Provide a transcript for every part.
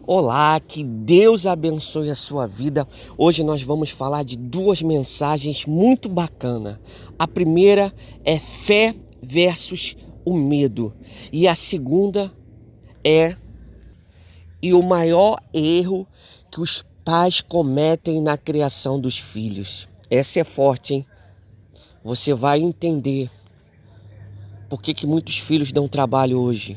Olá, que Deus abençoe a sua vida. Hoje nós vamos falar de duas mensagens muito bacanas. A primeira é fé versus o medo. E a segunda é o maior erro que os pais cometem na criação dos filhos. Essa é forte, hein? Você vai entender por que muitos filhos dão trabalho hoje.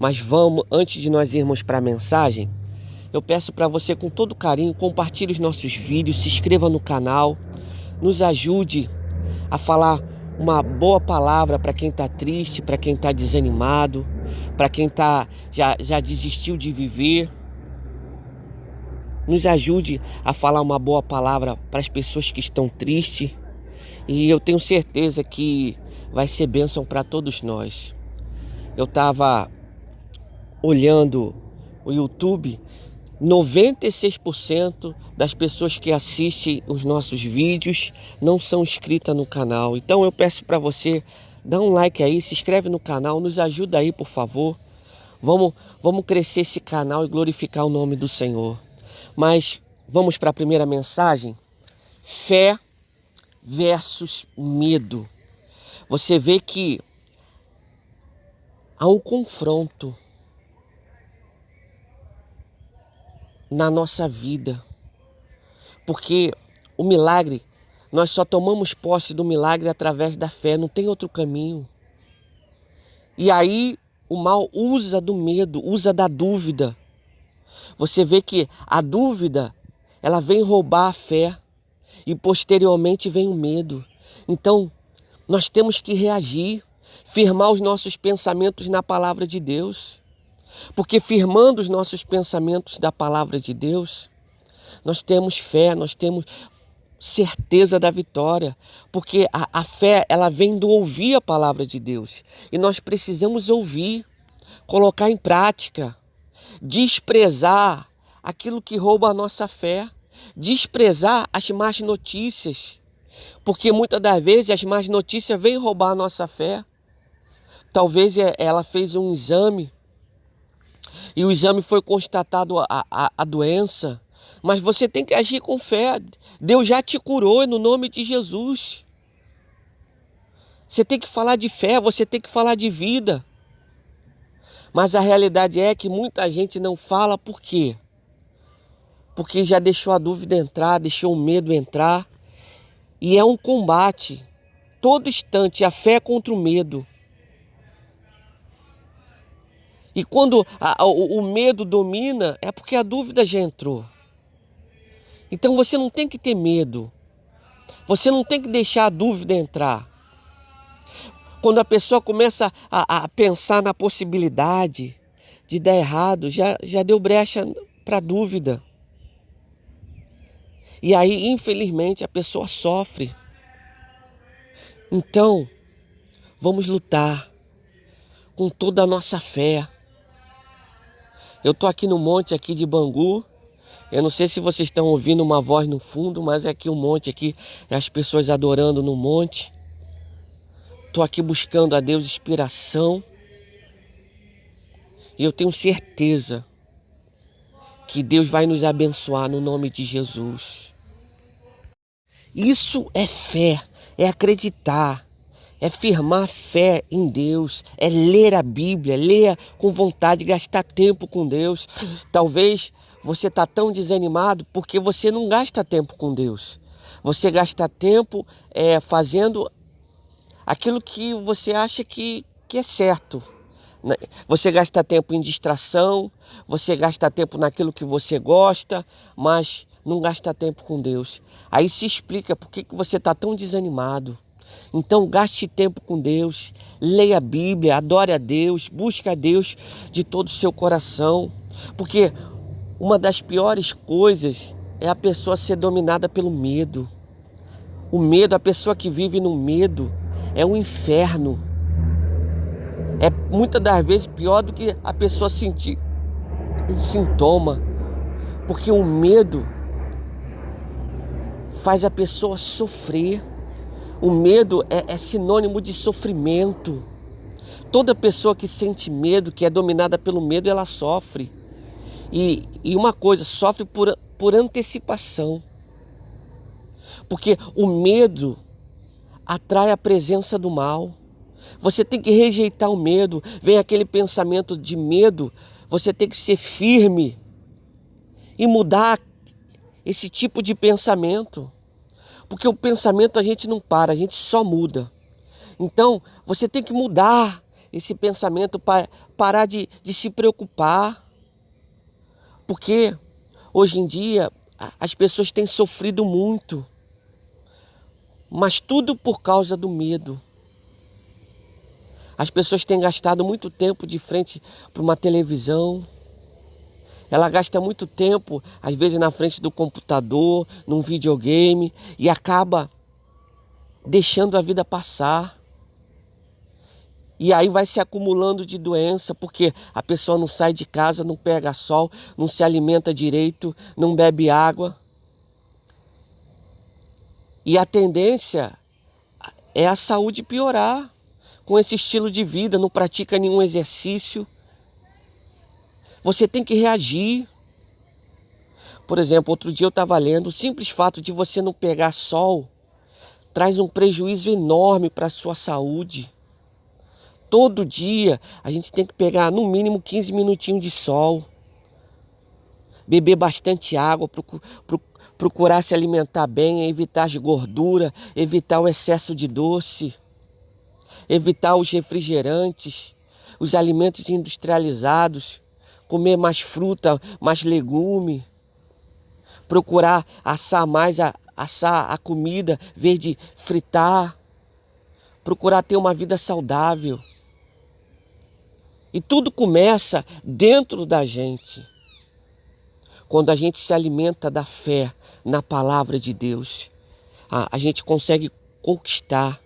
Mas vamos, antes de nós irmos para a mensagem, eu peço para você com todo carinho, compartilhe os nossos vídeos, se inscreva no canal, nos ajude a falar uma boa palavra para quem está triste, para quem está desanimado, para quem já desistiu de viver. Nos ajude a falar uma boa palavra para as pessoas que estão tristes e eu tenho certeza que vai ser bênção para todos nós. Eu estava olhando o YouTube, 96% das pessoas que assistem os nossos vídeos não são inscritas no canal. Então eu peço para você, dá um like aí, se inscreve no canal, nos ajuda aí, por favor. Vamos crescer esse canal e glorificar o nome do Senhor. Mas vamos para a primeira mensagem. Fé versus medo. Você vê que há um confronto na nossa vida, porque o milagre, nós só tomamos posse do milagre através da fé, não tem outro caminho. E aí o mal usa do medo, usa da dúvida. Você vê que a dúvida, ela vem roubar a fé e posteriormente vem o medo. Então nós temos que reagir, firmar os nossos pensamentos na palavra de Deus. Porque firmando os nossos pensamentos da palavra de Deus, nós temos fé, nós temos certeza da vitória. Porque a fé, ela vem do ouvir a palavra de Deus. E nós precisamos ouvir, colocar em prática, desprezar aquilo que rouba a nossa fé, desprezar as más notícias. Porque muitas das vezes as más notícias vêm roubar a nossa fé. Talvez ela fez um exame, e o exame foi constatado a doença, mas você tem que agir com fé. Deus já te curou no nome de Jesus. Você tem que falar de fé, você tem que falar de vida. Mas a realidade é que muita gente não fala. Por quê? Porque já deixou a dúvida entrar, deixou o medo entrar. E é um combate todo instante, a fé contra o medo. E quando o medo domina, é porque a dúvida já entrou. Então você não tem que ter medo. Você não tem que deixar a dúvida entrar. Quando a pessoa começa a pensar na possibilidade de dar errado, já deu brecha para a dúvida. E aí, infelizmente, a pessoa sofre. Então, vamos lutar com toda a nossa fé. Eu tô aqui no monte aqui de Bangu. Eu não sei se vocês estão ouvindo uma voz no fundo, mas é aqui um monte aqui, é as pessoas adorando no monte. Tô aqui buscando a Deus inspiração. E eu tenho certeza que Deus vai nos abençoar no nome de Jesus. Isso é fé, é acreditar. É firmar fé em Deus, é ler a Bíblia, ler com vontade, gastar tempo com Deus. Talvez você está tão desanimado porque você não gasta tempo com Deus. Você gasta tempo fazendo aquilo que você acha que é certo. Você gasta tempo em distração, você gasta tempo naquilo que você gosta, mas não gasta tempo com Deus. Aí se explica por que você está tão desanimado. Então gaste tempo com Deus, leia a Bíblia, adore a Deus, busque a Deus de todo o seu coração. Porque uma das piores coisas é a pessoa ser dominada pelo medo. O medo, a pessoa que vive no medo é um inferno. É muitas das vezes pior do que a pessoa sentir um sintoma. Porque o medo faz a pessoa sofrer. O medo é sinônimo de sofrimento. Toda pessoa que sente medo, que é dominada pelo medo, ela sofre. E uma coisa, sofre por antecipação. Porque o medo atrai a presença do mal. Você tem que rejeitar o medo. Vem aquele pensamento de medo, você tem que ser firme e mudar esse tipo de pensamento. Porque o pensamento a gente não para, a gente só muda. Então, você tem que mudar esse pensamento, parar de se preocupar. Porque hoje em dia as pessoas têm sofrido muito. Mas tudo por causa do medo. As pessoas têm gastado muito tempo de frente para uma televisão. Ela gasta muito tempo, às vezes, na frente do computador, num videogame, e acaba deixando a vida passar. E aí vai se acumulando de doença, porque a pessoa não sai de casa, não pega sol, não se alimenta direito, não bebe água. E a tendência é a saúde piorar com esse estilo de vida, não pratica nenhum exercício. Você tem que reagir. Por exemplo, outro dia eu estava lendo, o simples fato de você não pegar sol traz um prejuízo enorme para a sua saúde. Todo dia a gente tem que pegar no mínimo 15 minutinhos de sol. Beber bastante água, procurar se alimentar bem, evitar as gorduras, evitar o excesso de doce, evitar os refrigerantes, os alimentos industrializados, comer mais fruta, mais legume, procurar assar mais, assar a comida, em vez de fritar, procurar ter uma vida saudável. E tudo começa dentro da gente. Quando a gente se alimenta da fé na palavra de Deus, a gente consegue conquistar.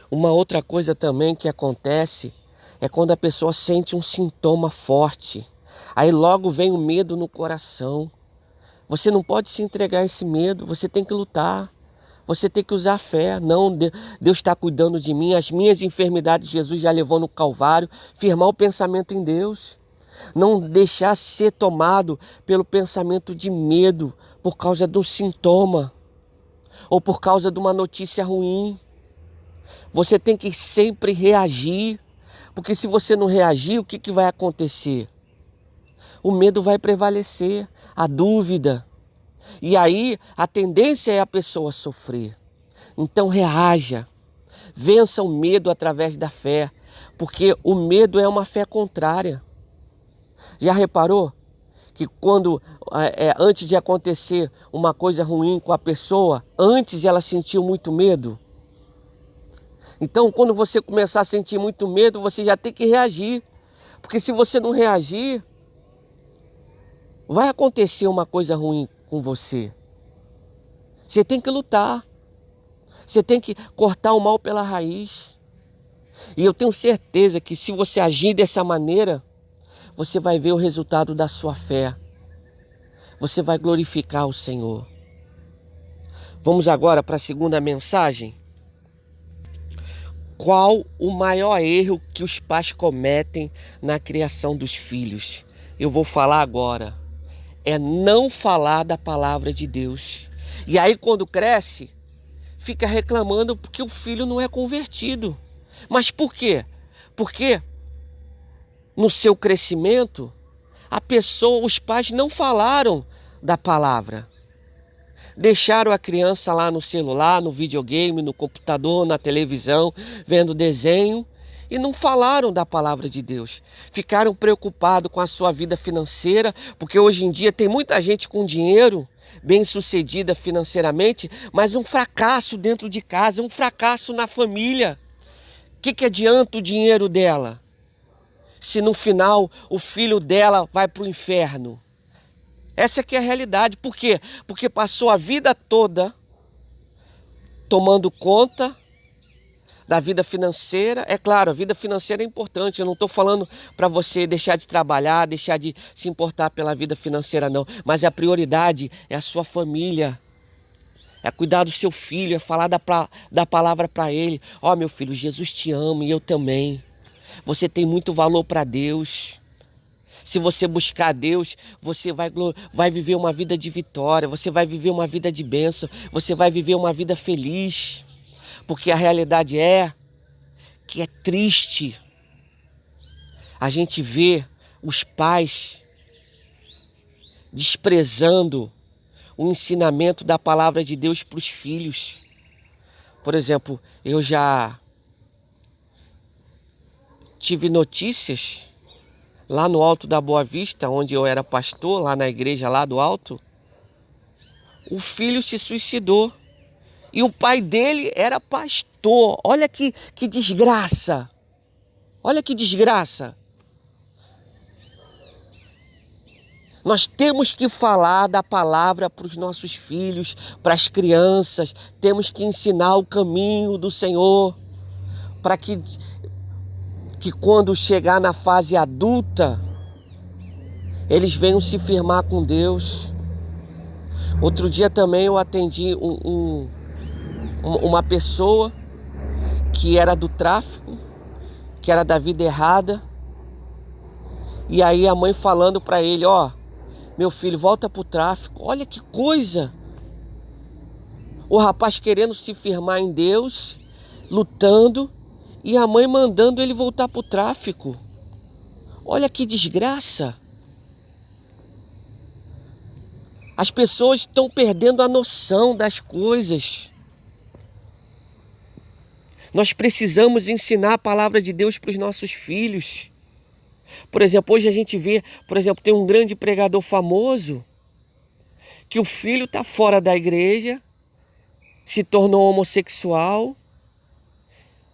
Uma outra coisa também que acontece é quando a pessoa sente um sintoma forte. Aí logo vem o medo no coração. Você não pode se entregar a esse medo, você tem que lutar. Você tem que usar a fé. Não, Deus está cuidando de mim, as minhas enfermidades Jesus já levou no Calvário. Firmar o pensamento em Deus. Não deixar ser tomado pelo pensamento de medo por causa do sintoma ou por causa de uma notícia ruim. Você tem que sempre reagir, porque se você não reagir, o que vai acontecer? O medo vai prevalecer, a dúvida. E aí a tendência é a pessoa sofrer. Então reaja, vença o medo através da fé, porque o medo é uma fé contrária. Já reparou que quando, antes de acontecer uma coisa ruim com a pessoa, antes ela sentiu muito medo? Então, quando você começar a sentir muito medo, você já tem que reagir. Porque se você não reagir, vai acontecer uma coisa ruim com você. Você tem que lutar. Você tem que cortar o mal pela raiz. E eu tenho certeza que se você agir dessa maneira, você vai ver o resultado da sua fé. Você vai glorificar o Senhor. Vamos agora para a segunda mensagem. Qual o maior erro que os pais cometem na criação dos filhos? Eu vou falar agora. É não falar da palavra de Deus. E aí quando cresce, fica reclamando porque o filho não é convertido. Mas por quê? Porque no seu crescimento, os pais não falaram da palavra. Deixaram a criança lá no celular, no videogame, no computador, na televisão, vendo desenho e não falaram da palavra de Deus. Ficaram preocupados com a sua vida financeira, porque hoje em dia tem muita gente com dinheiro, bem-sucedida financeiramente, mas um fracasso dentro de casa, um fracasso na família. O que adianta o dinheiro dela? Se no final o filho dela vai para o inferno. Essa aqui é a realidade. Por quê? Porque passou a vida toda tomando conta da vida financeira. É claro, a vida financeira é importante. Eu não estou falando para você deixar de trabalhar, deixar de se importar pela vida financeira, não. Mas a prioridade é a sua família. É cuidar do seu filho, é falar da palavra para ele. Ó, meu filho, Jesus te ama e eu também. Você tem muito valor para Deus. Se você buscar Deus, você vai viver uma vida de vitória, você vai viver uma vida de bênção, você vai viver uma vida feliz. Porque a realidade é que é triste a gente ver os pais desprezando o ensinamento da palavra de Deus para os filhos. Por exemplo, eu já tive notícias lá no Alto da Boa Vista, onde eu era pastor, lá na igreja lá do Alto. O filho se suicidou e o pai dele era pastor. Olha que desgraça! Olha que desgraça! Nós temos que falar da palavra para os nossos filhos, para as crianças. Temos que ensinar o caminho do Senhor, para que quando chegar na fase adulta, eles venham se firmar com Deus. Outro dia também eu atendi uma pessoa que era do tráfico, que era da vida errada. E aí a mãe falando para ele, ó, meu filho, volta pro tráfico. Olha que coisa! O rapaz querendo se firmar em Deus, lutando, e a mãe mandando ele voltar pro tráfico. Olha que desgraça! As pessoas estão perdendo a noção das coisas. Nós precisamos ensinar a palavra de Deus para os nossos filhos. Por exemplo, hoje a gente vê, por exemplo, tem um grande pregador famoso que o filho está fora da igreja, se tornou homossexual,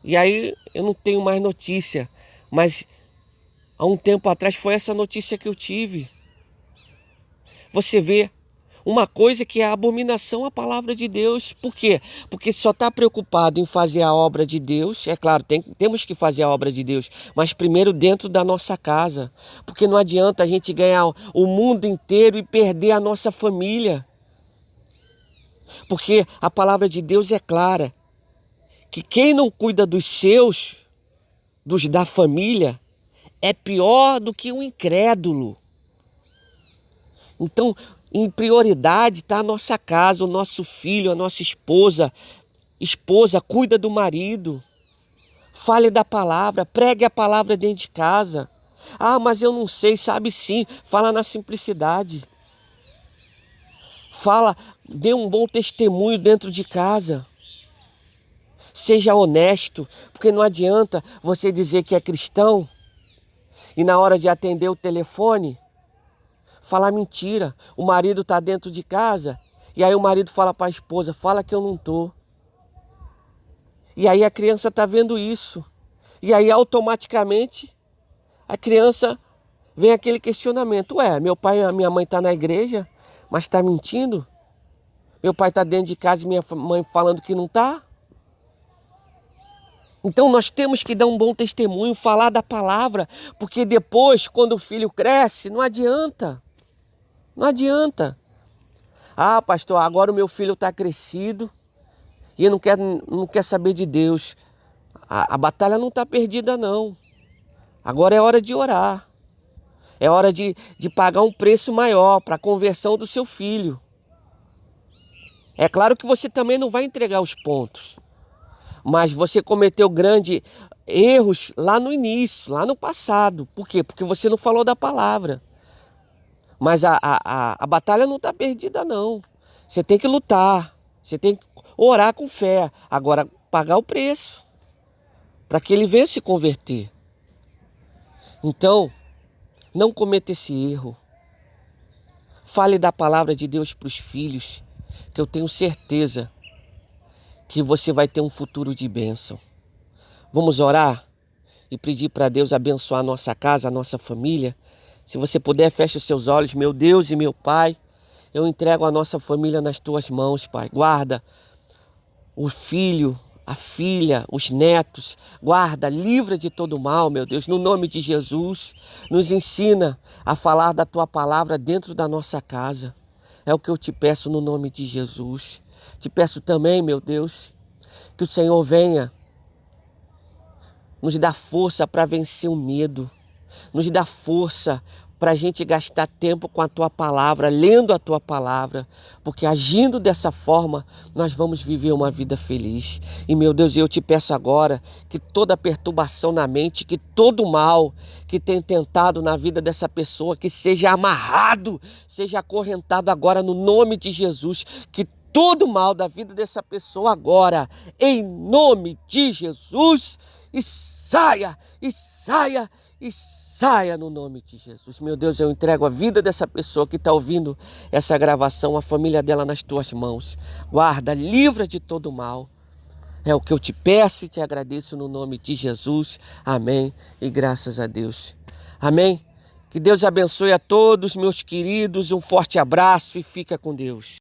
e aí eu não tenho mais notícia, mas há um tempo atrás foi essa notícia que eu tive. Você vê uma coisa que é a abominação à palavra de Deus. Por quê? Porque só está preocupado em fazer a obra de Deus. É claro, temos que fazer a obra de Deus, mas primeiro dentro da nossa casa. Porque não adianta a gente ganhar o mundo inteiro e perder a nossa família. Porque a palavra de Deus é clara, que quem não cuida dos seus, dos da família, é pior do que um incrédulo. Então, em prioridade está a nossa casa, o nosso filho, a nossa esposa. Esposa, cuida do marido. Fale da palavra, pregue a palavra dentro de casa. Ah, mas eu não sei, sabe sim. Fala na simplicidade. Fala, dê um bom testemunho dentro de casa. Seja honesto, porque não adianta você dizer que é cristão e na hora de atender o telefone falar mentira. O marido está dentro de casa e aí o marido fala para a esposa, fala que eu não tô. E aí a criança está vendo isso. E aí automaticamente a criança vem aquele questionamento. Ué, meu pai e minha mãe estão na igreja, mas está mentindo? Meu pai está dentro de casa e minha mãe falando que não está? Então nós temos que dar um bom testemunho, falar da palavra, porque depois, quando o filho cresce, não adianta. Não adianta. Ah, pastor, agora o meu filho está crescido e não quer saber de Deus. A batalha não está perdida, não. Agora é hora de orar. É hora de pagar um preço maior para a conversão do seu filho. É claro que você também não vai entregar os pontos. Mas você cometeu grandes erros lá no início, lá no passado. Por quê? Porque você não falou da palavra. Mas a batalha não está perdida, não. Você tem que lutar. Você tem que orar com fé. Agora, pagar o preço. Para que ele venha se converter. Então, não cometa esse erro. Fale da palavra de Deus para os filhos. Que eu tenho certeza que você vai ter um futuro de bênção. Vamos orar e pedir para Deus abençoar a nossa casa, a nossa família. Se você puder, feche os seus olhos. Meu Deus e meu Pai, eu entrego a nossa família nas tuas mãos, Pai. Guarda o filho, a filha, os netos. Guarda, livra de todo mal, meu Deus. No nome de Jesus, nos ensina a falar da tua palavra dentro da nossa casa. É o que eu te peço no nome de Jesus. Te peço também, meu Deus, que o Senhor venha nos dar força para vencer o medo. Nos dá força para a gente gastar tempo com a Tua palavra, lendo a Tua palavra, porque agindo dessa forma, nós vamos viver uma vida feliz. E, meu Deus, eu te peço agora que toda perturbação na mente, que todo mal que tem tentado na vida dessa pessoa, que seja amarrado, seja acorrentado agora no nome de Jesus, que todo mal da vida dessa pessoa agora, em nome de Jesus, e saia, e saia, e saia no nome de Jesus. Meu Deus, eu entrego a vida dessa pessoa que está ouvindo essa gravação, a família dela nas tuas mãos. Guarda, livra de todo mal. É o que eu te peço e te agradeço no nome de Jesus. Amém. E graças a Deus. Amém. Que Deus abençoe a todos, meus queridos. Um forte abraço e fica com Deus.